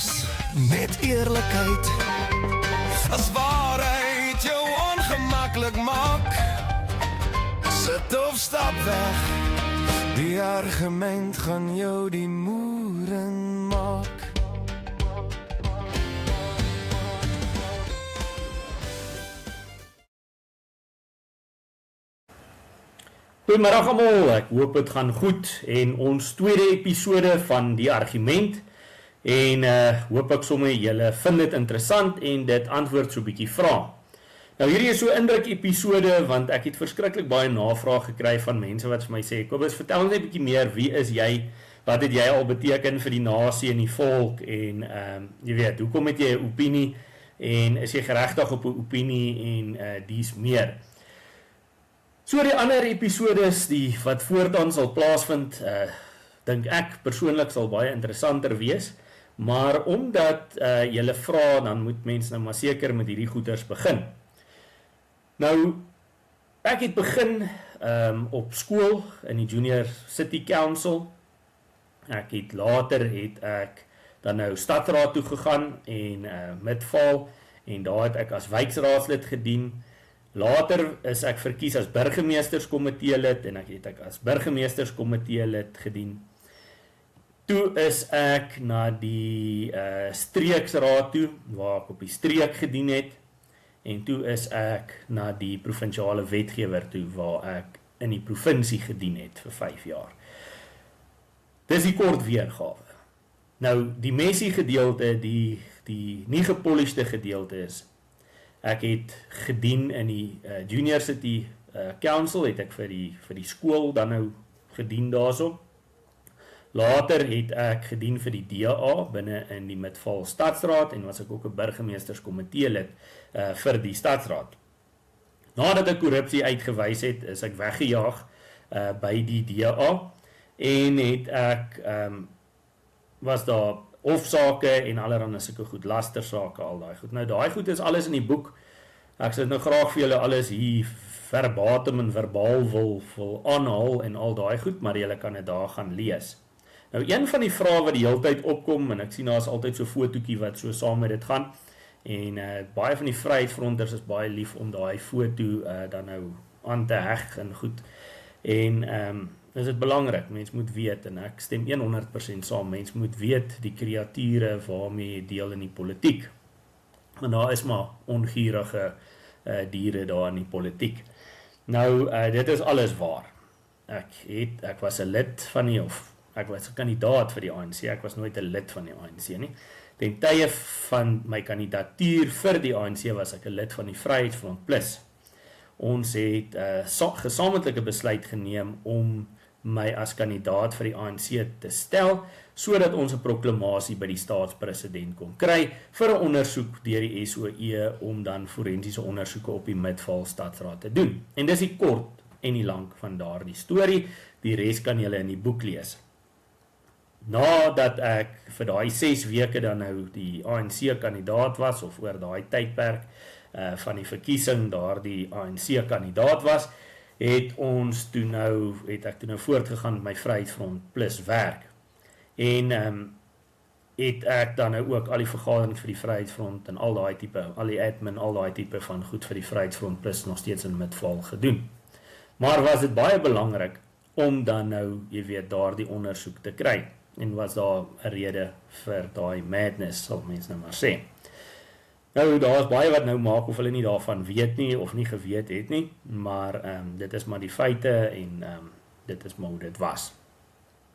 is net eerlikheid. As waarheid jou ongemaklik maak, sit of stap weg. Die argument gaan jou die moeren maak. Goeiemiddag almal, ek hoop het gaan goed en ons tweede episode van die argument en hoop ek sommer julle vind dit interessant en dit antwoord so 'n bietjie vrae. Nou hierdie is so 'n indruk episode want ek het verskriklik baie navraag gekry van mense wat vir my sê, Kobus, vertel net 'n bietjie meer, wie is jy? Wat het jy al beteken vir die nasie en die volk en jy weet, hoekom het jy 'n opinie en is jy geregtig op 'n opinie en dis meer. So die ander episodes die wat voortaan sal plaasvind, dink ek persoonlik sal baie interessanter wees, maar omdat julle vra, dan moet mense nou maar seker met hierdie goeters begin. Nou, ek het begin op skool in die Junior City Council. Later het ek dan nou stadsraad toe gegaan en Midvaal en daar het ek as wijkraadslid gedien. Later is ek verkies as burgemeesterskomitee lid en ek het as burgemeesterskomitee lid gedien. Toe is ek na die streeksraad toe, waar ek op die streek gedien het, en toe is ek na die provinsiale wetgewer toe, waar ek in die provinsie gedien het vir 5 jaar. Dis die kort weergawe. Nou, die messy gedeelte, die nie gepolishede gedeelte is, ek het gedien in die Junior City Council, het ek vir die skool dan nou gedien daarso. Later het ek gedien vir die DA binne in die Midvaal Stadsraad en was ek ook 'n burgemeesterskomitee lid vir die stadsraad. Nadat ek korrupsie uitgewys het, is ek weggejaag by die DA en het ek was daar hofsaake en allerhande sulke goed, lastersake, al daai goed. Nou daai goed is alles in die boek. Ek sal nou graag vir julle alles hier verbatim en verbaal wil aanhaal en al daai goed, maar julle kan dit daar gaan lees. Nou een van die vrae wat die hele tyd opkom, en ek sien daar is altyd so 'n fotootjie wat so saam met dit gaan, en baie van die vryheidsfronters is baie lief om daai foto dan nou aan te heg en goed. En is dit belangrik, mens moet weet, en ek stem 100% saam, mens moet weet die kreature waarmee jy deel in die politiek. En daar is maar ongierige diere daar in die politiek. Nou, dit is alles waar. Ek was 'n lid van die, of ek was 'n kandidaat vir die ANC, ek was nooit 'n lid van die ANC nie. Ten tye van my kandidatuur vir die ANC was ek 'n lid van die Vryheidsfront Plus. Ons het gesamentlike besluit geneem om my as kandidaat vir die ANC te stel, sodat ons 'n proklamasie by die staatspresident kon kry vir 'n ondersoek deur die SOE om dan forensiese ondersoeke op die Midvaal Stadsraad te doen. En dis die kort en die lank van daardie storie, die res kan julle in die boek lees. Nadat ek vir daai 6 weke dan nou die ANC kandidaat was, of oor daai tydperk van die verkiesing daar die ANC kandidaat was, het ek toe nou voortgegaan met my Vryheidsfront Plus werk. En het ek dan nou ook al die vergaderings vir die Vryheidsfront en al daai tipe, al die admin, al daai tipe van goed vir die Vryheidsfront Plus nog steeds in Midvaal gedoen. Maar was dit baie belangrik om dan nou, jy weet, daardie ondersoek te kry. En was daar 'n rede vir daai madness, sal mense nou maar sê. Nou, daar is baie wat nou maak of hulle nie daarvan weet nie, of nie geweet het nie, maar dit is maar die feite en dit is maar hoe dit was.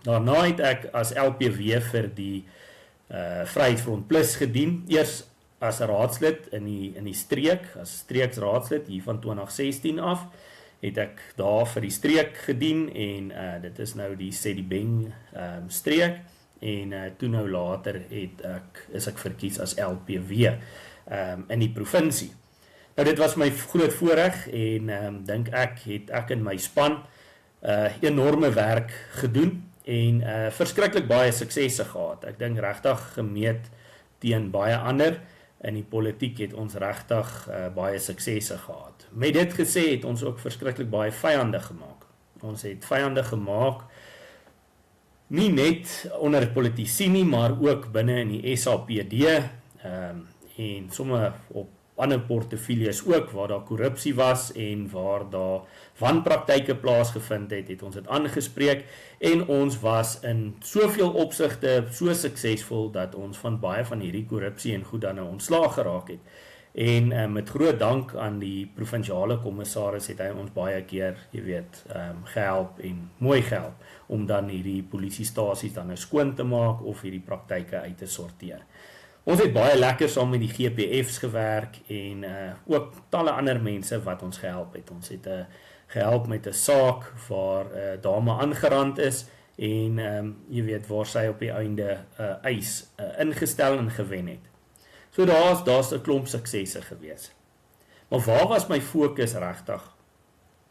Daarna het ek as LPW vir die Vryheidsfront Plus gedien, eers as raadslid in die streek, as streeksraadslid hier van 2016 af, het ek daar vir die streek gedien en dit is nou die Sedibeng streek en toe nou later is ek verkies as LPW in die provinsie. Nou dit was my groot voorreg en dink het ek in my span enorme werk gedoen en verskriklik baie suksesse gehad. Ek dink regtig gemeet teen baie ander in die politiek het ons regtig baie suksesse gehad. Met dit gesê het ons ook verskriklik baie vyande gemaak. Ons het vyande gemaak nie net onder politici nie, maar ook binne in die SAPD, en sommige op ander portefeuilles ook, waar daar korrupsie was en waar daar wanpraktyke plaasgevind het ons dit aangespreek en ons was in soveel opsigte so suksesvol dat ons van baie van hierdie korrupsie en goed dan nou ontslaag geraak het. En met groot dank aan die provinsiale kommissaris het hy ons baie keer, gehelp en mooi gehelp om dan hierdie polisiestasies dan nou skoon te maak of hierdie praktyke uit te sorteer. Ons het baie lekker saam met die GPF's gewerk en ook talle ander mense wat ons gehelp het. Ons het gehelp met 'n saak waar 'n dame aangerand is en waar sy op die einde eis ingestel en gewen het. So daar's 'n klomp suksesse gewees. Maar waar was my fokus regtig?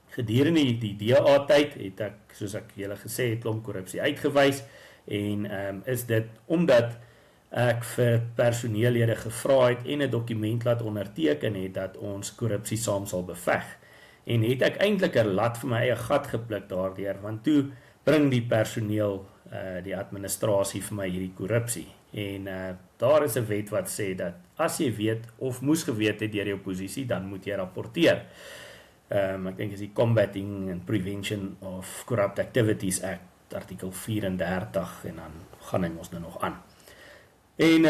Gedurende die DA-tyd het ek, soos ek julle gesê het, klomp korrupsie uitgewys en is dit omdat ek vir personeellede gevra het en 'n dokument laat onderteken het dat ons korrupsie saam sal beveg. En het ek eintlik 'n lat vir my eie gat gepluk daardeur, want toe bring die personeel, die administrasie vir my hierdie korrupsie. En daar is 'n wet wat sê dat as jy weet of moes geweet het deur jou posisie, dan moet jy rapporteer. Ek dink is die Combating and Prevention of Corrupt Activities Act, artikel 34, en dan gaan hy ons nou nog aan. En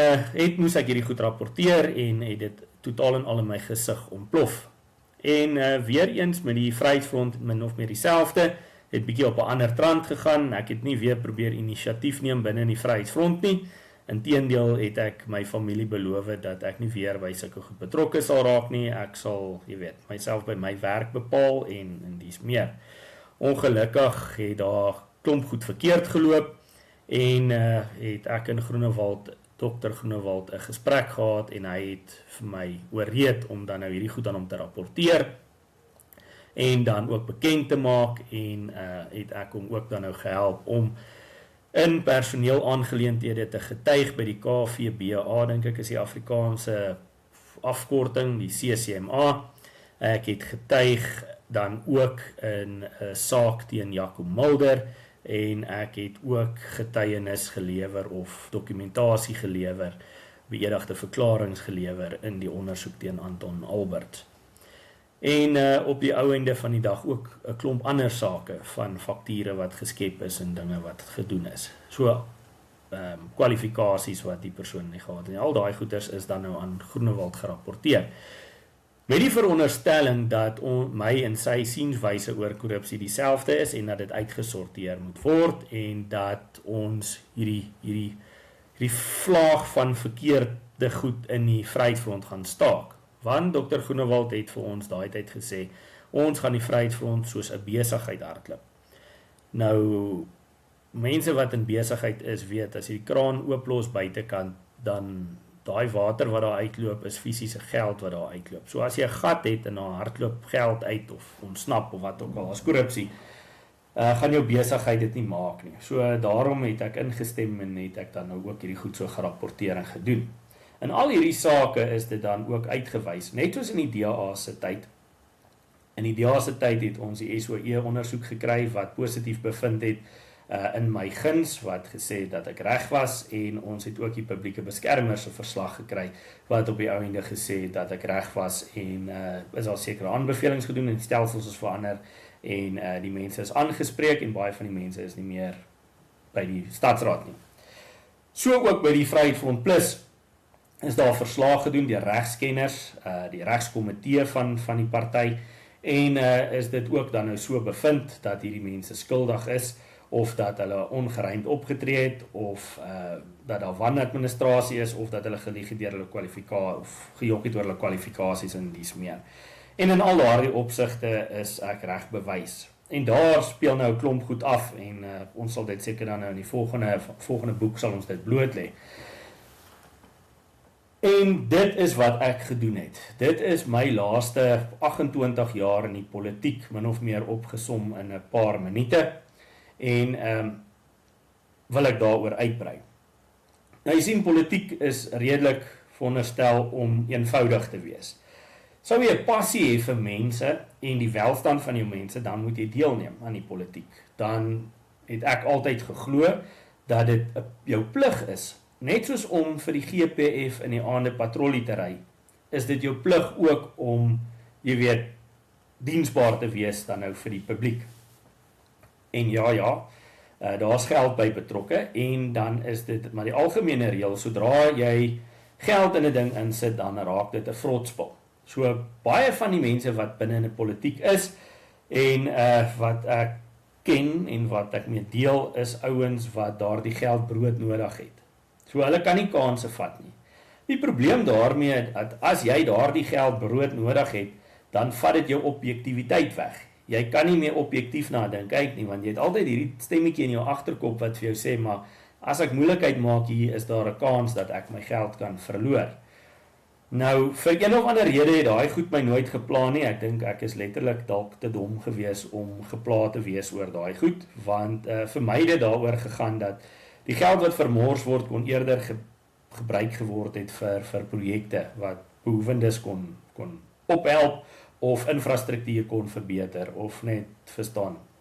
moes ek hierdie goed rapporteer en het dit totaal en al in my gesig ontplof. En weer eens met die Vryheidsfront min of meer dieselfde, het bietjie op 'n ander trant gegaan. Ek het nie weer probeer inisiatief neem binne in die Vryheidsfront nie. Inteendeel het ek my familie beloof dat ek nie weer by sulke goed betrokke sal raak nie. Ek sal, myself by my werk bepaal en dis meer. Ongelukkig het daar klomp goed verkeerd geloop en het ek in Groenewald, Dr. Groenewald, 'n gesprek gehad en hy het vir my oorreed om dan nou hierdie goed aan hom te rapporteer en dan ook bekend te maak en het ek hom ook dan nou gehelp om in personeel aangeleenthede te getuig by die KVBA, dink ek is die Afrikaanse afkorting, die CCMA. Ek het getuig dan ook in 'n saak teen Jaco Mulder en ek het ook getuienis gelewer of dokumentasie gelewer, beëdigde verklaringe gelewer in die ondersoek teen Anton Albert. En op die ou einde van die dag ook 'n klomp ander sake van fakture wat geskep is en dinge wat gedoen is. So kwalifikasies wat die persoon nie gehad het. En al daai goeders is dan nou aan Groenewald gerapporteer. Met die veronderstelling dat my en sy sienswyse oor korrupsie dieselfde is en dat dit uitgesorteer moet word en dat ons hierdie vlaag van verkeerde goed in die Vryheidsfront gaan staak. Want Dr. Groenewald het vir ons daai tyd gesê, ons gaan die Vryheidsfront soos 'n besigheid hardloop. Nou, mense wat in besigheid is, weet, as jy die kraan ooplos buitekant, dan daai water wat daar uitloop is fisiese geld wat daar uitloop. So as jy 'n gat het en daar hardloop geld uit of ontsnap of wat ook al, as korrupsie, gaan jou besigheid dit nie maak nie. So daarom het ek ingestem en het ek dan nou ook hierdie goed so gerapporteer en gedoen. In al hierdie sake is dit dan ook uitgewys, net soos in die DA se tyd. In die DA se tyd het ons die SOE ondersoek gekry wat positief bevind het in my guns, wat gesê het dat ek reg was, en ons het ook die publieke beskermer se verslag gekry, wat op die ou einde gesê het dat ek reg was, en is daar sekere aanbevelings gedoen, en stelsels is verander, en die mense is aangespreek, en baie van die mense is nie meer by die stadsraad nie. So ook by die Vryheidsfront Plus, is daar verslag gedoen deur regskenners, die regskomitee van die party, en is dit ook dan nou so bevind dat hierdie mense skuldig is, of dat hulle ongeruimd opgetree het, of dat daar wanadministrasie is, of dat hulle gelieg het deur hulle kwalifikasie, of gejok het oor hulle kwalifikasies en dies meer. En in al daardie opsigte is ek reg bewys. En daar speel nou 'n klomp goed af, en ons sal dit seker dan nou in die volgende boek sal ons dit bloot lê. En dit is wat ek gedoen het. Dit is my laaste 28 jaar in die politiek, min of meer opgesom in 'n paar minute, en wil ek daaroor uitbrei. Nou jy sien, politiek is redelik veronderstel om eenvoudig te wees. Sou jy 'n passie hê vir mense en die welstand van jou mense, dan moet jy deelneem aan die politiek. Dan het ek altyd geglo dat dit jou plig is, net soos om vir die GPF in die aande patrollie te ry, is dit jou plig ook om, jy weet, diensbaar te wees dan nou vir die publiek. En ja, daar's geld by betrokke, en dan is dit maar die algemene reël, sodra jy geld in 'n ding insit, dan raak dit 'n vrotspel. So baie van die mense wat binne in 'n politiek is, en wat ek ken, en wat ek mee deel, is ouens wat daardie geld broodnodig het. So hulle kan nie kansse vat nie. Die probleem daarmee, dat as jy daardie geld broodnodig het, dan vat dit jou objektiviteit weg. Jy kan nie meer objektief na dink kyk nie, want jy het altyd hierdie stemmetjie in jou agterkop wat vir jou sê, maar as ek moeilikheid maak hier, is daar 'n kans dat ek my geld kan verloor. Nou, vir een of ander rede het daai goed my nooit gepla nie. Ek dink ek is letterlik dalk te dom gewees om gepla te wees oor daai goed, want vir my het dit daaroor gegaan dat die geld wat vermors word kon eerder gebruik geword het vir projekte wat behoewendes kon ophelp of infrastruktuur kon verbeter of net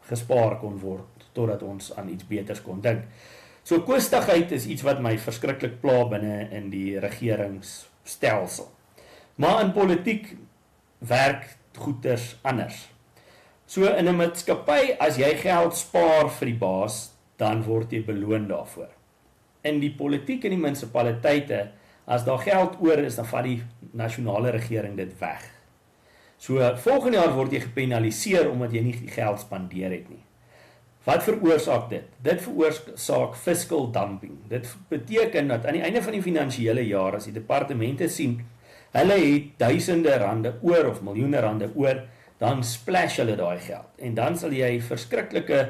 gespaar kon word totdat ons aan iets beters kon dink. So koostigheid is iets wat my verskriklik pla binne in die regeringsstelsel. Maar in politiek werk goeders anders. So in 'n maatskappy, as jy geld spaar vir die baas, dan word jy beloon daarvoor. In die politiek en die munisipaliteite, as daar geld oor is, dan vat die nasionale regering dit weg. So volgende jaar word jy gepenaliseer omdat jy nie die geld spandeer het nie. Wat veroorsaak dit? Dit veroorsaak fiscal dumping. Dit beteken dat aan die einde van die finansiële jaar, as die departemente sien, hulle het duisende rande oor of miljoene rande oor, dan splash hulle daai geld. En dan sal jy verskriklike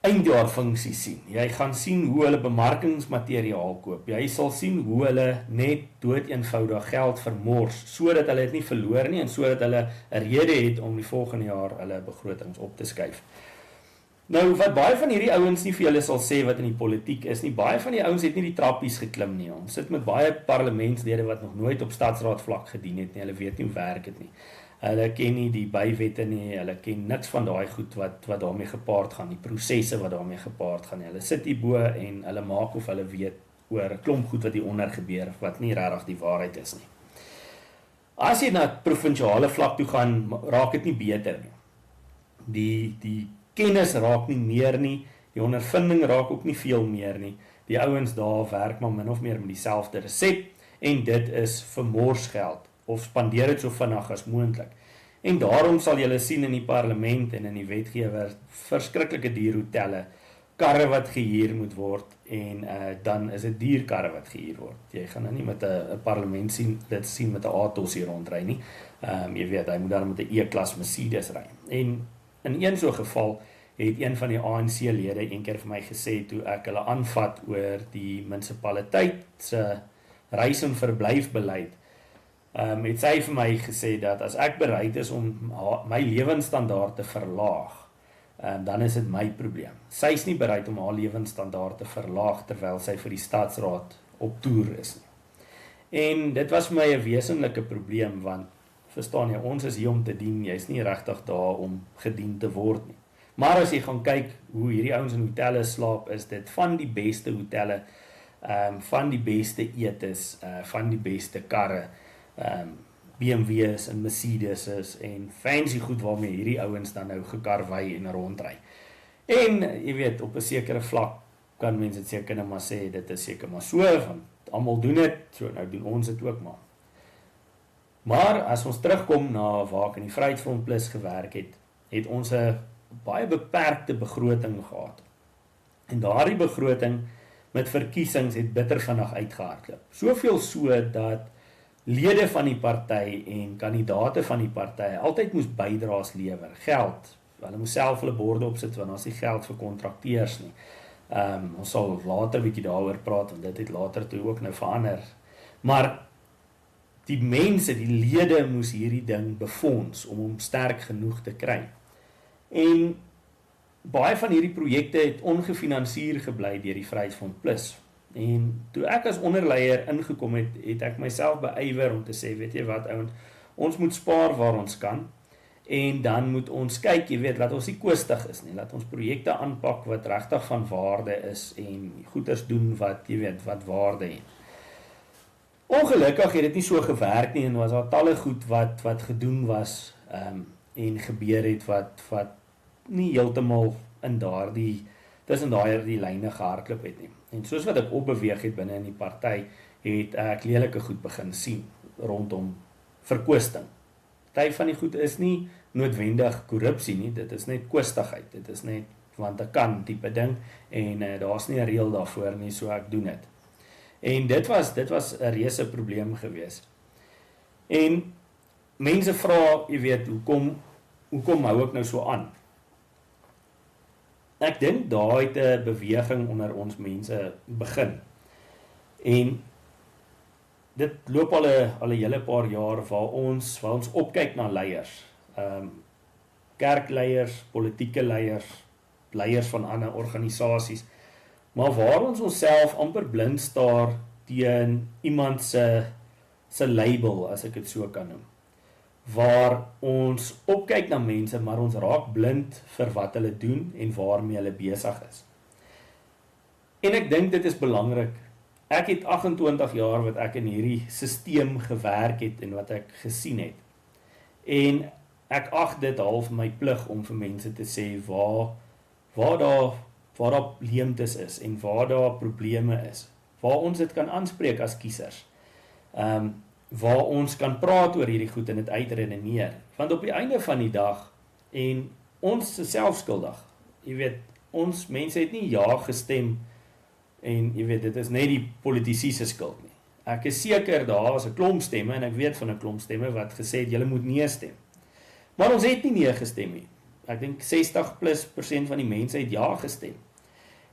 eindjaarfunksie sien. Jy gaan sien hoe hulle bemarkingsmateriaal koop. Jy sal sien hoe hulle net doodeenvoudig geld vermors, sodat hulle dit nie verloor nie, en sodat hulle 'n rede het om die volgende jaar hulle begrotings op te skuif. Nou, wat baie van hierdie ouens nie vir julle sal sê wat in die politiek is nie, baie van die ouens het nie die trappies geklim nie. Ons sit met baie parlementslede wat nog nooit op stadsraad vlak gedien het nie, hulle weet nie hoe werk dit nie. Hulle ken nie die bywette nie, hulle ken niks van daai goed wat daarmee gepaard gaan, die prosesse wat daarmee gepaard gaan nie. Hulle sit hierbo en hulle maak of hulle weet oor 'n klomp goed wat hier onder gebeur, wat nie regtig die waarheid is nie. As jy na provinsiale vlak toe gaan, raak dit nie beter nie. Die kennis raak nie meer nie, die ondervinding raak ook nie veel meer nie. Die ouens daar werk maar min of meer met dieselfde resep, en dit is vermors geld, of spandeer dit so vinnig as moontlik. En daarom sal julle sien in die parlement en in die wetgewer verskriklike dierhotelle, karre wat gehuur moet word, en dan is dit dierkarre wat gehuur word. Jy gaan nou nie met 'n parlement dit sien met 'n Atos hier rondry nie. Jy weet, hy moet dan met 'n E-klas Mercedes ry. En in een so geval het een van die ANC-lede een keer vir my gesê, toe ek hulle aanvat oor die munisipaliteit se reis- en verblyfbeleid, het sy vir my gesê dat as ek bereid is om my lewensstandaard te verlaag, dan is dit my probleem. Sy is nie bereid om haar lewensstandaard te verlaag terwyl sy vir die stadsraad op toer is nie. En dit was vir my 'n wesenlike probleem, want verstaan jy, ons is hier om te dien, jy is nie regtig daar om gedien te word nie. Maar as jy gaan kyk hoe hierdie ouens in hotelle slaap, is dit van die beste hotelle, van die beste etes, van die beste karre, BMW's en Mercedes's en fancy goed waarmee hierdie ouens dan nou gekarwei en rondry. En jy weet, op 'n sekere vlak kan mense dit seker net maar sê, dit is seker maar so, want almal doen dit, so nou doen ons dit ook maar. Maar as ons terugkom na waar ek in die Vryheidsfront Plus gewerk het, het ons 'n baie beperkte begroting gehad. En daardie begroting met verkiesings het bitter vinnig uitgehardloop. Soveel so dat lede van die party en kandidate van die party altyd moes bydraes lewer, geld. Hulle moes self hulle borde opsit, want ons het geld vir kontrakteurs nie. Ons sal later 'n bietjie daaroor praat, want dit het later toe ook nou verander. Maar die mense, die lede moes hierdie ding befonds om hom sterk genoeg te kry. En baie van hierdie projekte het ongefinansier gebly deur die Vryheidsfront Plus. En toe ek as onderleier ingekom het, het ek myself beywer om te sê, weet jy wat ouens, ons moet spaar waar ons kan, En dan moet ons kyk, jy weet, laat ons nie koostig is nie, laat ons projekte aanpak wat regtig van waarde is en goeders doen wat, jy weet, wat waarde het. Ongelukkig het dit nie so gewerk nie en was daar talle goed wat gedoen was en gebeur het wat nie heeltemal in tussen daardie lyne gehardloop het nie. En soos wat ek opbeweeg het binne in die party, het ek lelike goed begin sien rondom verkoosting. Party van die goed is nie noodwendig korrupsie nie, dit is net koostigheid, dit is net want ek kan tipe ding en daar's nie 'n reël daarvoor nie, so ek doen dit. En dit was 'n reuse probleem gewees. En mense vra, jy weet, hoekom hou ek nou so aan? Ek dink daar het 'n beweging onder ons mense begin. En dit loop al 'n hele paar jaar waar ons opkyk na leiers. Kerkleiers, politieke leiers van ander organisasies, maar waar ons onsself amper blind staar teen iemand se label, as ek dit so kan noem. Waar ons opkyk na mense, maar ons raak blind vir wat hulle doen en waarmee hulle besig is. En ek dink dit is belangrik. Ek het 28 jaar wat ek in hierdie stelsel gewerk het en wat ek gesien het. En ek ag dit half my plig om vir mense te sê waar daar leemtes is en waar daar probleme is. Waar ons dit kan aanspreek as kiesers. Waar ons kan praat oor hierdie goed en dit uitredeneer. Want op die einde van die dag, en ons is selfskuldig. Jy weet, ons mense het nie ja gestem, en jy weet, dit is net die politici se skuld nie. Ek is seker daar was 'n klomp stemme, en ek weet van 'n klomp stemme wat gesê het, julle moet nee stem. Maar ons het nie nee gestem nie. Ek dink 60% van die mense het ja gestem.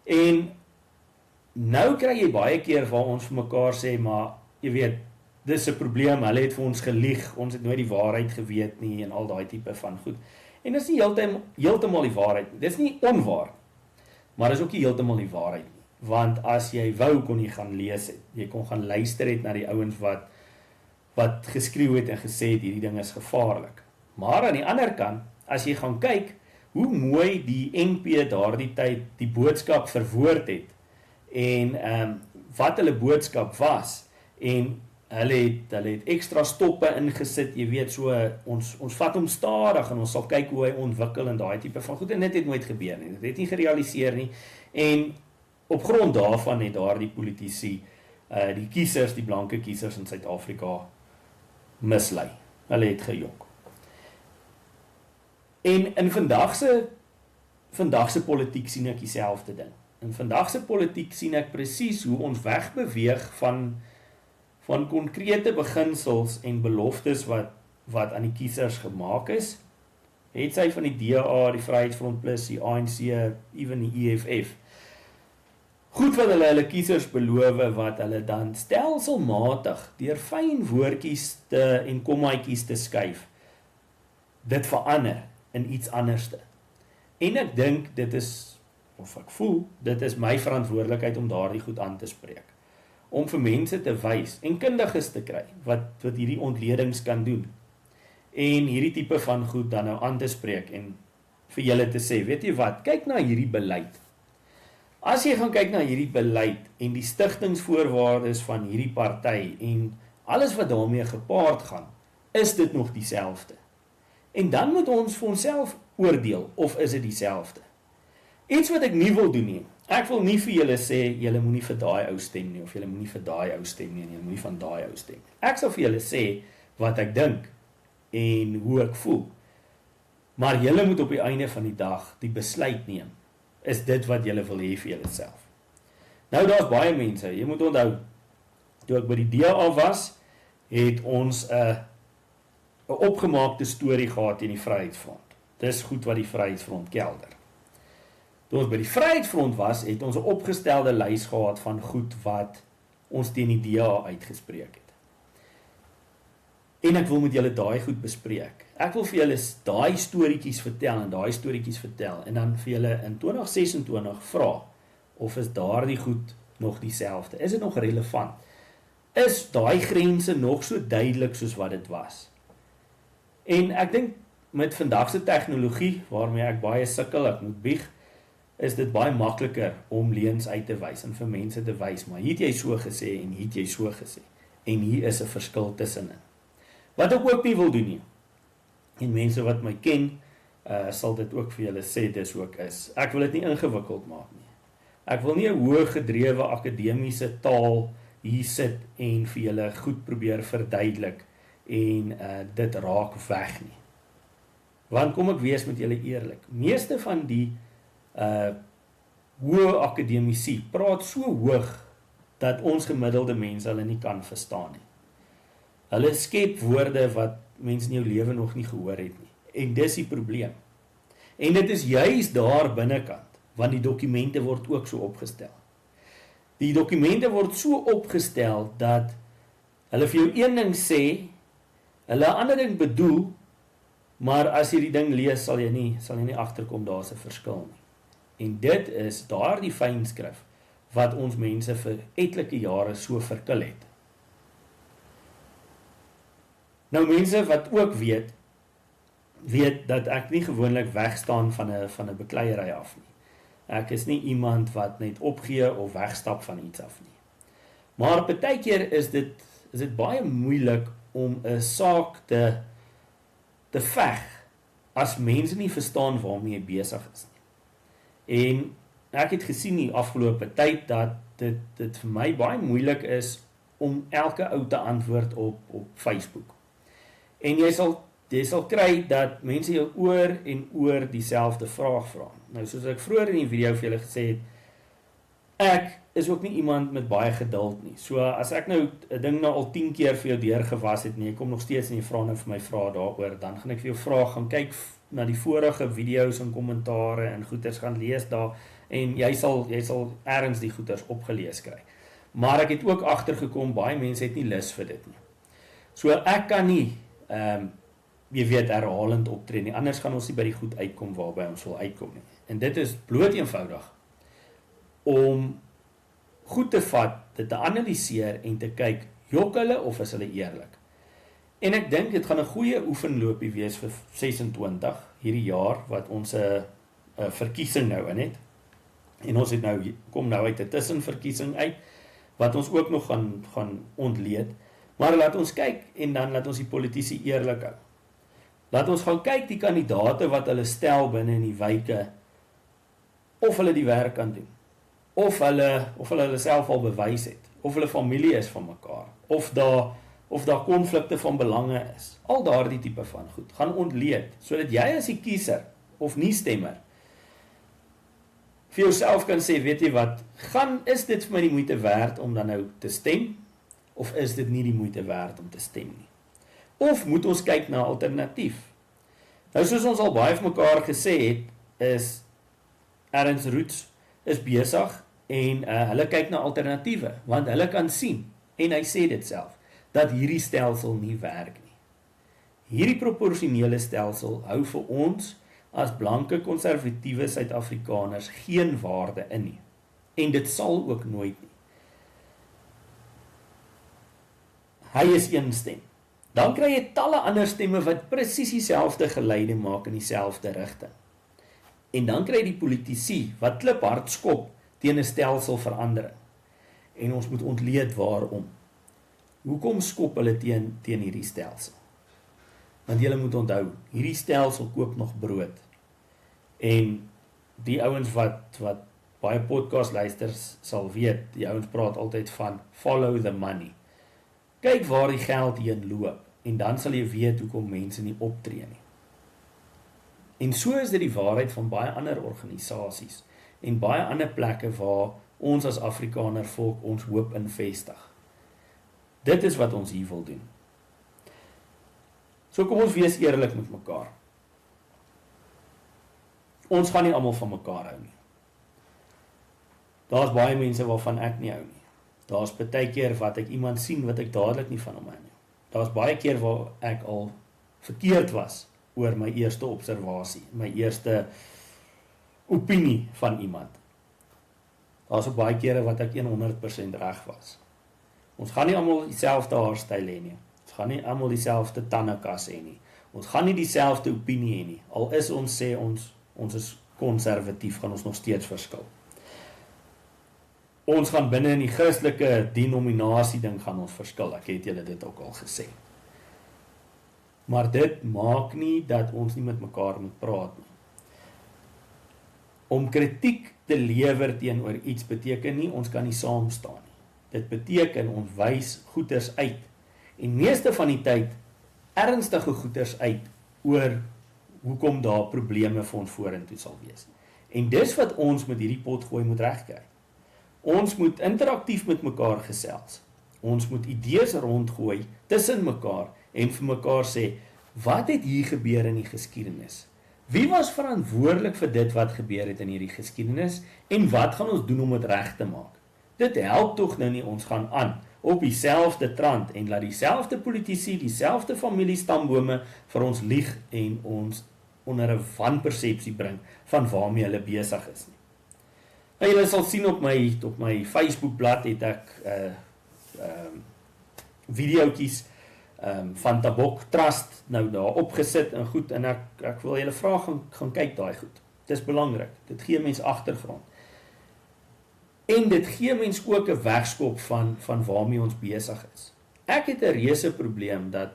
En nou kry jy baie keer waar ons vir mekaar sê, maar jy weet, dis 'n probleem, hulle het vir ons gelieg, ons het nooit die waarheid geweet nie, en al daai tipe van goed. En dis nie heeltemal die waarheid nie, dis nie onwaar, maar dis ook nie heeltemal die waarheid nie, want as jy wou, kon jy gaan lees het, jy kon gaan luister het na die ouens wat geskreeu het en gesê het, hierdie ding is gevaarlik. Maar aan die ander kant, as jy gaan kyk, hoe mooi die NP daardie tyd die boodskap verwoord het, en wat hulle boodskap was, en hulle het ekstra stoppe ingesit, jy weet, so, ons vat hom stadig, en ons sal kyk hoe hy ontwikkel, en daai tipe van goed, en dit het nooit gebeur nie, dit het nie gerealiseer nie, en op grond daarvan het daardie politici, die kiesers, die blanke kiesers in Suid-Afrika, mislei, hulle het gejok. En in vandagse politiek sien ek dieselfde ding. In vandagse politiek sien ek presies hoe ons wegbeweeg van konkrete beginsels en beloftes wat aan die kiesers gemaak is. Het sy van die DA, die Vryheidsfront Plus, die ANC, even die EFF. Goed wat hulle kiesers beloof, wat hulle dan stelselmatig deur fyn woordjies en kommaatjies te skuif, dit verander in iets anderste. En ek dink dit is, of ek voel, dit is my verantwoordelikheid om daardie goed aan te spreek. Om vir mense te wys en kundiges te kry wat hierdie ontledings kan doen. En hierdie tipe van goed dan nou aan te spreek en vir julle te sê, weet jy wat, kyk na hierdie beleid. As jy gaan kyk na hierdie beleid en die stigtingsvoorwaardes van hierdie party en alles wat daarmee gepaard gaan, is dit nog dieselfde. En dan moet ons vir onsself oordeel, of is dit dieselfde? Iets wat ek nie wil doen nie, ek wil nie vir julle sê, julle moenie vir daai ou stem nie, of julle moenie vir daai ou stem nie, en julle moenie van daai ou stem nie. Ek sal vir julle sê, wat ek dink, en hoe ek voel. Maar julle moet op die einde van die dag, die besluit neem, is dit wat julle wil hê vir julle self. Nou, daar's baie mense, jy moet onthou, toe ek by die DA was, het ons 'n opgemaakte storie gehad in die Vryheidsfront. Dis goed wat die Vryheidsfront kelder. Toe ons by die Vryheidsfront was, het ons 'n opgestelde lys gehad van goed wat ons teen die DA uitgespreek het. En ek wil met julle daai goed bespreek. Ek wil vir julle daai storieetjies vertel en daai storieetjies vertel en dan vir julle in 2026 vra of is daardie goed nog dieselfde? Is dit nog relevant? Is daai grense nog so duidelik soos wat dit was? En ek dink met vandag se tegnologie, waarmee ek baie sukkel, ek moet bieg, is dit baie makliker om leuns uit te wys en vir mense te wys, maar hier het jy so gesê en hier het jy so gesê. En hier is 'n verskil tussenin. Wat ek ook nie wil doen nie. En mense wat my ken, sal dit ook vir julle sê dis ook is. Ek wil dit nie ingewikkeld maak nie. Ek wil nie 'n hoë gedrewe akademiese taal hier sit en vir julle goed probeer verduidelik en dit raak weg nie. Want kom ek wees met julle eerlik, meeste van die hoë akademici praat so hoog dat ons gemiddelde mense hulle nie kan verstaan nie. Hulle skep woorde wat mense in jou lewe nog nie gehoor het nie. En dis die probleem. En dit is juis daar binnekant, want die dokumente word ook so opgestel. Die dokumente word so opgestel dat hulle vir jou een ding sê, hulle 'n ander ding bedoel, maar as jy die ding lees, sal jy nie agterkom daar's 'n verskil nie. En dit is daardie fynskrif wat ons mense vir etlike jare so verkil het. Nou mense wat ook weet dat ek nie gewoonlik wegstaan van 'n bekleierery af nie. Ek is nie iemand wat net opgee of wegstap van iets af nie. Maar partykeer is dit baie moeilik om 'n saak te veg as mense nie verstaan waarmee jy besig is nie. En ek het gesien die afgelope tyd dat dit vir my baie moeilik is om elke ou te antwoord op Facebook. En jy sal kry dat mense jou oor en oor dieselfde vraag vra. Nou soos ek vroeër in die video vir julle gesê het, ek is ook nie iemand met baie geduld nie. So as ek nou 'n ding nou al 10 keer vir jou deurgewas het en jy kom nog steeds en jy vra nou vir my vrae daaroor, dan gaan ek vir jou vra, gaan kyk na die vorige video's en kommentare en goeters gaan lees daar en jy sal ergens die goeters opgelees kry. Maar ek het ook agtergekom baie mense het nie lus vir dit nie. So ek kan nie jy weet herhalend optree nie, anders gaan ons nie by die goed uitkom waarby ons wil uitkom nie. En dit is bloot eenvoudig om goed te vat, dit te analiseer en te kyk, jok hulle of is hulle eerlik? En ek dink dit gaan 'n goeie oefenloopie wees vir 26 hierdie jaar wat ons 'n verkiesing nou in het. En ons het kom nou uit 'n tussenverkiesing uit wat ons ook nog gaan ontleed. Maar laat ons kyk en dan laat ons die politici eerlik hou. Laat ons gaan kyk die kandidaate wat hulle stel binne in die wyke of hulle die werk kan doen. Of hulle self al bewys het, of hulle familie is van mekaar, of daar konflikte van belange is. Al daardie tipe van goed gaan ontleed, sodat jy as die kiezer of nie stemmer vir jouself kan sê, weet jy wat, is dit vir my die moeite werd om dan nou te stem, of is dit nie die moeite werd om te stem nie? Of moet ons kyk na 'n alternatief? Nou soos ons al baie vir mekaar gesê het, is Ernst Roets is besig en hulle kyk na alternatiewe, want hulle kan sien, en hy sê dit self, dat hierdie stelsel nie werk nie. Hierdie proporsionele stelsel hou vir ons as blanke konservatiewe Suid-Afrikaners geen waarde in nie, en dit sal ook nooit nie. Hy is een stem. Dan kry jy talle ander stemme wat presies dieselfde geleide maak in dieselfde rigting. En dan kry jy die politici wat kliphard skop teen 'n stelselverandering. En ons moet ontleed waarom. Hoekom skop hulle teen hierdie stelsel? Want julle moet onthou, hierdie stelsel koop nog brood. En die ouens wat baie podcast luisters sal weet, die ouens praat altyd van follow the money. Kyk waar die geld heen loop en dan sal jy weet hoekom mense nie optree nie. En so is dit die waarheid van baie ander organisasies en baie ander plekke waar ons as Afrikaner volk ons hoop investig. Dit is wat ons hier wil doen. So kom ons wees eerlik met mekaar. Ons gaan nie almal van mekaar hou nie. Daar's baie mense waarvan ek nie hou nie. Daar's baie keer wat ek iemand sien wat ek dadelik nie van hom hou nie. Daar's baie keer waar ek al verkeerd was oor my eerste observasie, my eerste opinie van iemand. Daar's ook baie kere wat ek 100% reg was. Ons gaan nie almal dieselfde haarstyl hê nie. Ons gaan nie almal dieselfde tandekas hê nie. Ons gaan nie dieselfde opinie hê nie. Al is ons sê ons is konservatief, gaan ons nog steeds verskil. Ons gaan binne in die Christelike denominasie ding gaan ons verskil. Ek het julle dit ook al gesê. Maar dit maak nie dat ons nie met mekaar moet praat nie. Om kritiek te lewer teenoor iets beteken nie ons kan nie saam staan nie. Dit beteken ons wys goeters uit. En meeste van die tyd ernstige goeters uit oor hoekom daar probleme vir ons vorentoe sal wees. En dis wat ons met hierdie potgooi moet regkry. Ons moet interaktief met mekaar gesels. Ons moet idees rondgooi tussen mekaar en vir mekaar sê, wat het hier gebeur in die geskiedenis? Wie was verantwoordelik vir dit wat gebeur het in hierdie geskiedenis en wat gaan ons doen om dit reg te maak? Dit help tog nou nie, ons gaan aan op dieselfde trant en laat dieselfde politici, dieselfde familiestambome vir ons lieg en ons onder 'n wanpersepsie bring van waarmee hulle besig is nie. Nou, julle sal sien op my Facebookblad het ek videoetjies van Tabok Trust nou daar opgesit en goed, en ek wil julle vra gaan kyk daai goed. Dit is belangrik, dit gee mens agtergrond. En dit gee mens ook 'n wegskop van waarmee ons besig is. Ek het 'n reuse probleem dat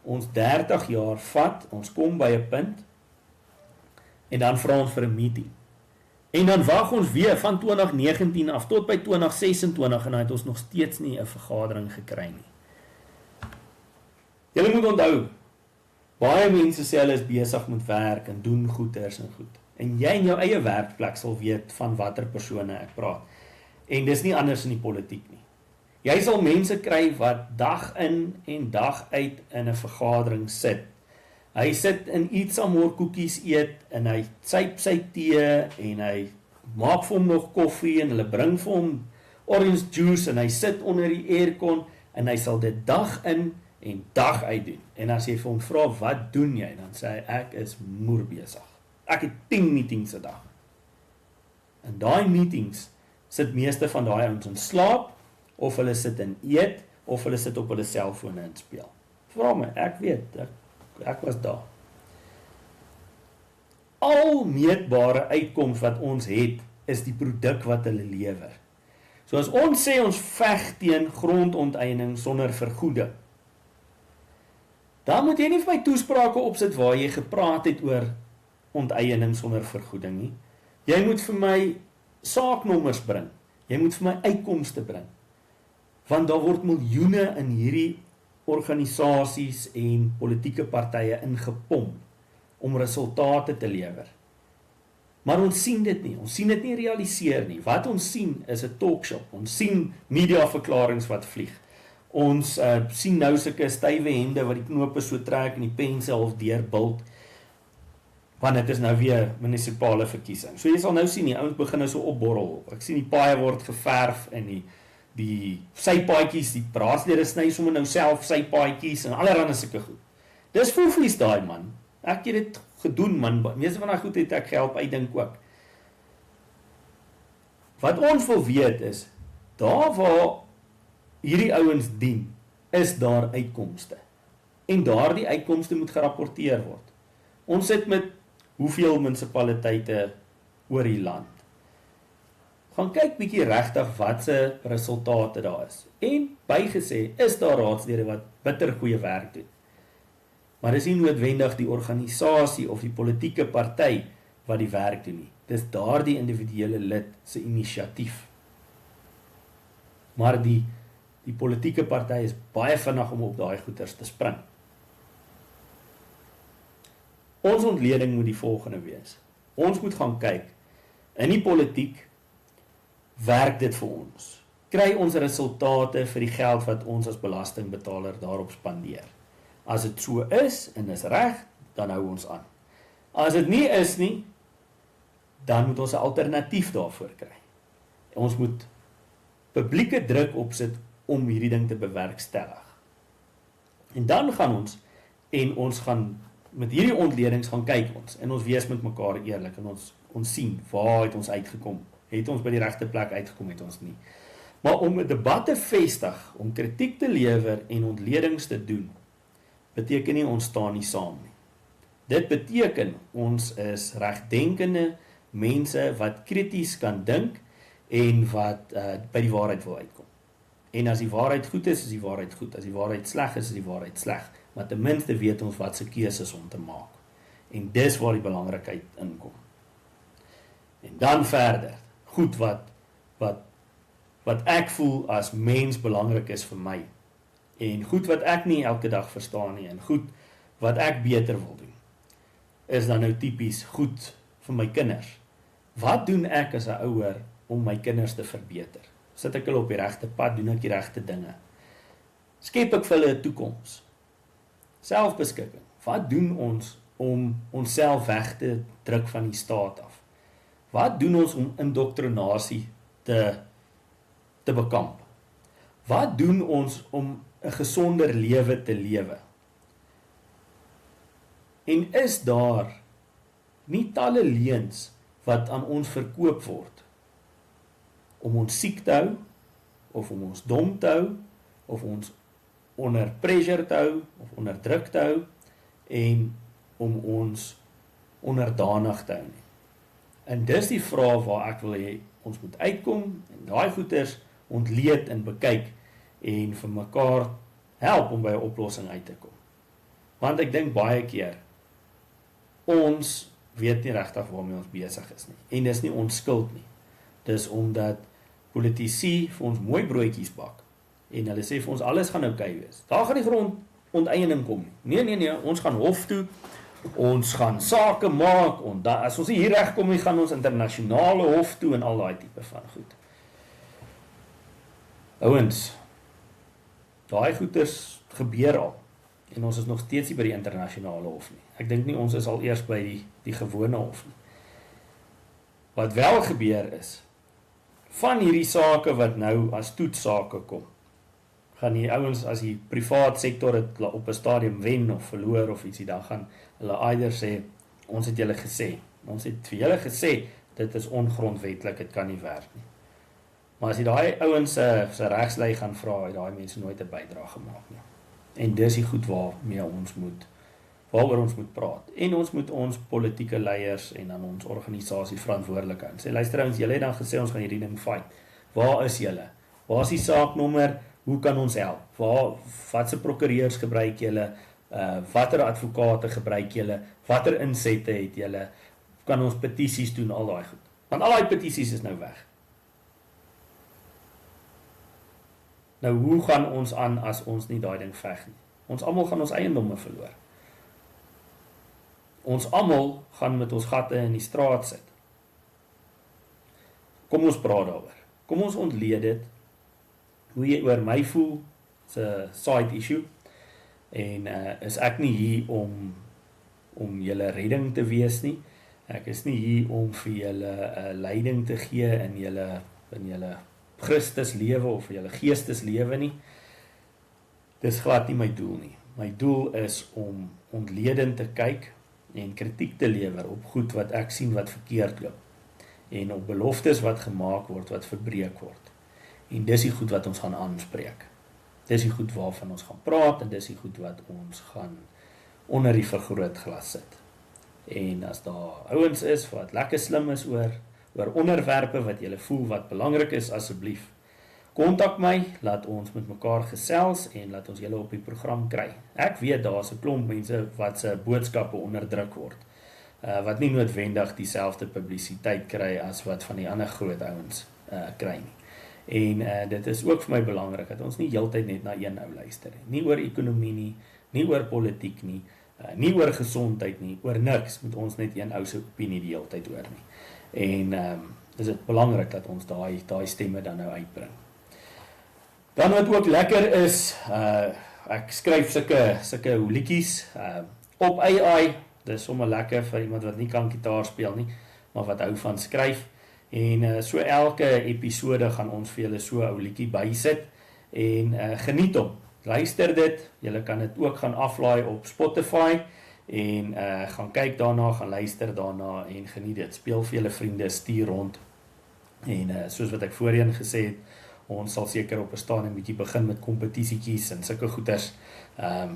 ons 30 jaar vat, ons kom by 'n punt en dan vra ons vir 'n meeting. En dan wag ons weer van 2019 af tot by 2026 en dan het ons nog steeds nie 'n vergadering gekry nie. Julle moet onthou, baie mense sê hulle is besig met werk en doen goeders en goed. En jy in jou eie werkplek sal weet van watter persone ek praat. En dis nie anders in die politiek nie. Jy sal mense kry wat dag in en dag uit in 'n vergadering sit. Hy sit en eet sommer koekies eet en hy syp sy tee en hy maak vir hom nog koffie en hulle bring vir hom orange juice en hy sit onder die aircon en hy sal dit dag in en dag uit doen. En as jy vir hom vra, wat doen jy? Dan sê hy, ek is moer besig. Ek het 10 meetings 'n dag. En daai meetings sit meeste van daai ouens in slaap, of hulle sit en eet, of hulle sit op hulle selfone en speel. Vra my, ek weet, ek was daar. Al meetbare uitkoms wat ons het, is die produk wat hulle lewer. So as ons sê ons veg teen grondonteeneming sonder vergoeding, dan moet jy nie vir my toesprake opsit waar jy gepraat het oor onteiening sonder vergoeding nie. Jy moet vir my saaknommers bring. Jy moet vir my uitkomste bring. Want daar word miljoene in hierdie organisasies en politieke partye ingepomp om resultate te lewer. Maar ons sien dit nie. Ons sien dit nie realiseer nie. Wat ons sien is 'n talkshow. Ons sien mediaverklaringe wat vlieg. Ons sien nou sulke stywe hende wat die knope so trek en die pense half deurbult. Want dit is nou weer munisipale verkiesing. So jy sal nou sien, die ouens begin nou so opborrel. Ek sien die paaie word geverf en die sypaadjies, die raadslede sny sommer nou self sypaadjies en allerhande sulke goed. Dis foeflies daai man. Ek het dit gedoen man. Meeste van daai goed het ek gehelp uitdink ook. Wat ons wil weet is, daar waar hierdie ouens dien, is daar uitkomste. En daardie uitkomste moet gerapporteer word. Ons sit met hoeveel munisipaliteite oor die land. Gaan kyk bietjie regtig wat se resultate daar is. En bygesê, is daar raadslede wat bitter goeie werk doen. Maar dis nie noodwendig die organisasie of die politieke party wat die werk doen nie. Dis daardie individuele lid se inisiatief. Maar die politieke party is baie vinnig om op daai goeters te spring. Ons ontleding moet die volgende wees. Ons moet gaan kyk, in die politiek, werk dit vir ons? Kry ons resultate vir die geld wat ons as belastingbetaler daarop spandeer? As dit so is, en is reg, dan hou ons aan. As dit nie is nie, dan moet ons 'n alternatief daarvoor kry. Ons moet publieke druk opsit om hierdie ding te bewerkstellig. En dan gaan ons gaan met hierdie ontledings gaan kyk ons, en ons wees met mekaar eerlik, en ons sien, waar het ons uitgekom? Het ons by die regte plek uitgekom, het ons nie. Maar om 'n debat te vestig, om kritiek te lewer en ontledings te doen, beteken nie ons staan nie saam nie. Dit beteken ons is regdenkende mense wat krities kan dink en wat by die waarheid wil uitkom. En as die waarheid goed is die waarheid goed. As die waarheid sleg is die waarheid sleg. Maar ten minste weet ons wat se keuses om te maak. En dis waar die belangrikheid inkom. En dan verder, goed wat ek voel as mens belangrik is vir my. En goed wat ek nie elke dag verstaan nie. En goed wat ek beter wil doen. Is dan nou tipies goed vir my kinders. Wat doen ek as 'n ouer om my kinders te verbeter? Sit ek hulle op die regte pad, doen ek die regte dinge? Skep ek vir hulle 'n toekoms? Selfbeskikking. Wat doen ons om onsself weg te druk van die staat af? Wat doen ons om indoktrinasie te bekamp? Wat doen ons om 'n gesonder lewe te lewe? En is daar nie talle leuns wat aan ons verkoop word om ons siek te hou, of om ons dom te hou, of ons onder pressure te hou, of onder druk te hou, en om ons onderdanig te hou nie. En dis die vraag waar ek wil hê ons moet uitkom, en daai goeters ontleed en bekyk, en vir mekaar help om by 'n oplossing uit te kom. Want ek dink baie keer, ons weet nie regtig waarmee ons besig is nie. En dis nie ons skuld nie. Dis omdat politici vir ons mooi broodjies bak. En hulle sê vir ons alles gaan oukei wees. Daar gaan die grond onteiening kom nie. Nee, ons gaan hof toe. Ons gaan sake maak. As ons hier regkom nie, gaan ons internasionale hof toe en al daai tipe van goed. Ouens, daai goeters gebeur al. En ons is nog steeds nie by die internasionale hof nie. Ek dink nie ons is al eers by die gewone hof nie. Wat wel gebeur is, van hierdie sake wat nou as toetsake kom, gaan die ouens as die privaat sektor het op 'n stadium wen of verloor of ietsie, dan gaan hulle eider sê, ons het julle gesê. Ons het vir julle gesê, dit is ongrondwetlik, dit kan nie werk nie. Maar as jy daai ouens se regslei gaan vra, het daai mense nooit 'n bydrae gemaak nie. En dis die goed waaroor ons moet praat. En ons moet ons politieke leiers en dan ons organisasie verantwoordelik hou. Sê, luister ouens, julle het dan gesê ons gaan hierdie ding fight. Waar is julle? Waar is die saaknommer? Hoe kan ons help? Wat se prokureurs gebruik julle? Watter advokate gebruik julle? Watter insette het julle? Kan ons petisies doen, al daai goed? Want al daai petisies is nou weg. Nou, hoe gaan ons aan as ons nie daai ding veg nie? Ons almal gaan ons eiendomme verloor. Ons almal gaan met ons gatte in die straat sit. Kom ons praat daaroor. Kom ons ontleed dit. Hoe jy oor my voel, is 'n side issue. En is ek nie hier om julle redding te wees nie. Ek is nie hier om vir julle leiding te gee in julle Christus lewe of julle geestes lewe nie. Dis glad nie my doel nie. My doel is om ontledend te kyk en kritiek te lewer op goed wat ek sien wat verkeerd loop. En op beloftes wat gemaak word, wat verbreek word. En dis die goed wat ons gaan aanspreek. Dis die goed waarvan ons gaan praat en dis die goed wat ons gaan onder die vergrootglas sit. En as daar ouens is wat lekker slim is oor onderwerpe wat julle voel wat belangrik is, asseblief kontak my, laat ons met mekaar gesels en laat ons julle op die program kry. Ek weet daar's 'n klomp mense wat se boodskappe onderdruk word, wat nie noodwendig dieselfde publisiteit kry as wat van die ander groot ouens kry nie. En dit is ook vir my belangrik dat ons nie heeltyd net na een ou luister nie. Nie oor ekonomie nie oor politiek nie oor gesondheid nie, oor niks moet ons net een ou se opinie die heeltyd hoor nie. En is dit belangrik dat ons daai stemme dan nou uitbring. Dan wat ook lekker is, ek skryf sulke liedjies op AI. Dis sommer lekker vir iemand wat nie kan gitaar speel nie, maar wat hou van skryf. En so elke episode gaan ons vir julle so 'n ou liedjie bysit en geniet hom. Luister dit, julle kan dit ook gaan aflaai op Spotify en gaan kyk daarna, gaan luister daarna en geniet dit. Speel vir julle vriende, stuur rond. En soos wat ek voorheen gesê het, ons sal seker op 'n stadium bietjie begin met kompetisietjies en sulke goeters.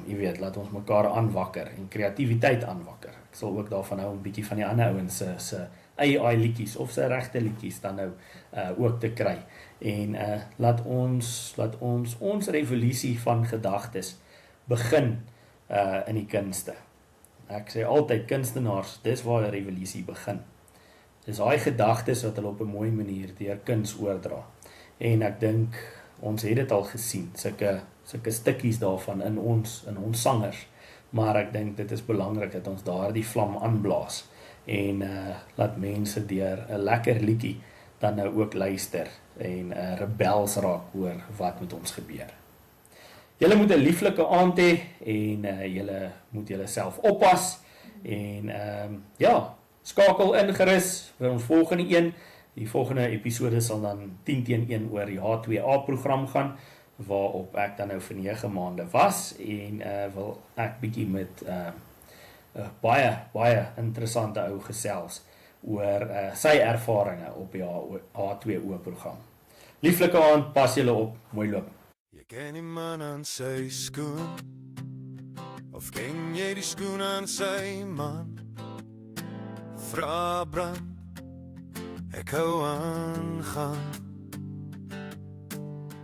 Jy weet, laat ons mekaar aanwakker en kreatiwiteit aanwakker. Ek sal ook daarvan hou om bietjie van die ander ouens se AI liedjies of sy regte liedjies dan nou ook te kry. En laat ons revolusie van gedagtes begin in die kunste. Ek sê altyd, kunstenaars, dis waar die revolusie begin. Dis daai gedagtes wat hulle op 'n mooi manier deur kuns oordra. En ek dink ons het dit al gesien, sulke stukkies daarvan in ons sangers. Maar ek dink dit is belangrik dat ons daardie vlam aanblaas en laat mense deur 'n lekker liedjie dan nou ook luister en rebels raak oor wat met ons gebeur. Julle moet 'n lieflike aand hê en julle moet julleself oppas en ja, skakel in gerus vir ons volgende een. Die volgende episode sal dan 10-1 oor die H2A program gaan, waarop ek dan nou vir 9 maande was en wil ek bietjie met baie interessante ou gesels oor sy ervarings op die H2O program. Lieflike aand, pas julle op, mooi loop. Jy ken die man aan sy skoen, of ken jy die skoen aan sy man? Vra brand, ek hou aangaan.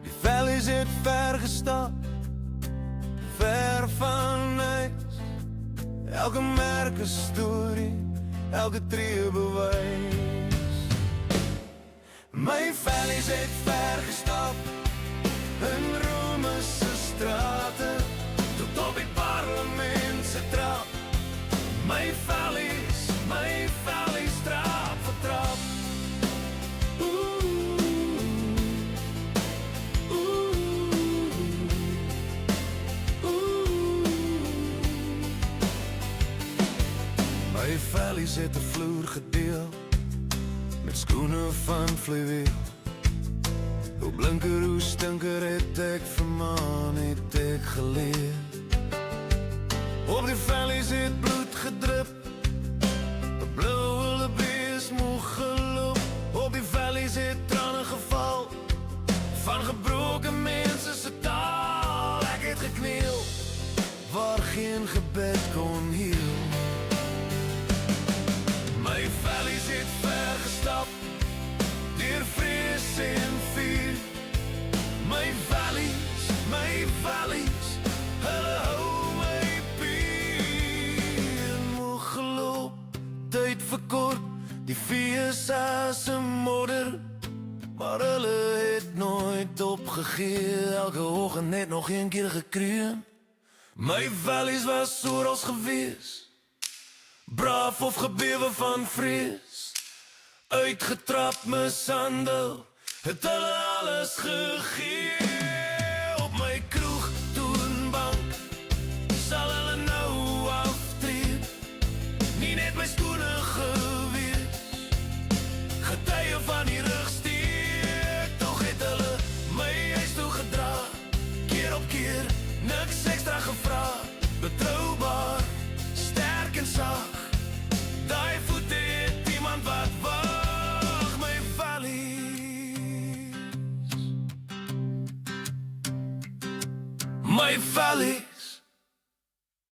Die vellies het ver gestap, ver van huis. Elke merk 'n storie, elke tree bewys. My vellies het ver gestap in Rome se strate, tot op die parlement se trap. My vellies trap vir trap. My vellies het 'n vloer gedeel met skoene van fluweel. Hoe blinker, hoe stinker het ek vermaan, het ek geleer. Op die vellies het bloed gedrip, 'n blauwe bees moeg geloop. Op die vellies het trane geval, van gebroken mense se taal. Ek het gekniel, waar geen gebed kon heel. My vellies het ver gestap, deur vrees en vuur. My vellies, hulle hou my puur. Moeg geloop, tyd verkort, die fees as 'n modder. Maar hulle het nooit opgegee, elke oggend net nog een keer gekreun. My vellies was oral gewees, braaf of gebewe van vrees. Uitgetrap, mishandel, het hulle alles gegee. Op my kroeg, toonbank, sal hulle nou aftree. Nie net my skoene gewees, getuie van die rugsteek. Tog het hulle my huis toe gedra, keer op keer, niks extra gevra. Betroubaar, sterk en sag, daai voete het iemand wat wag. My vellies,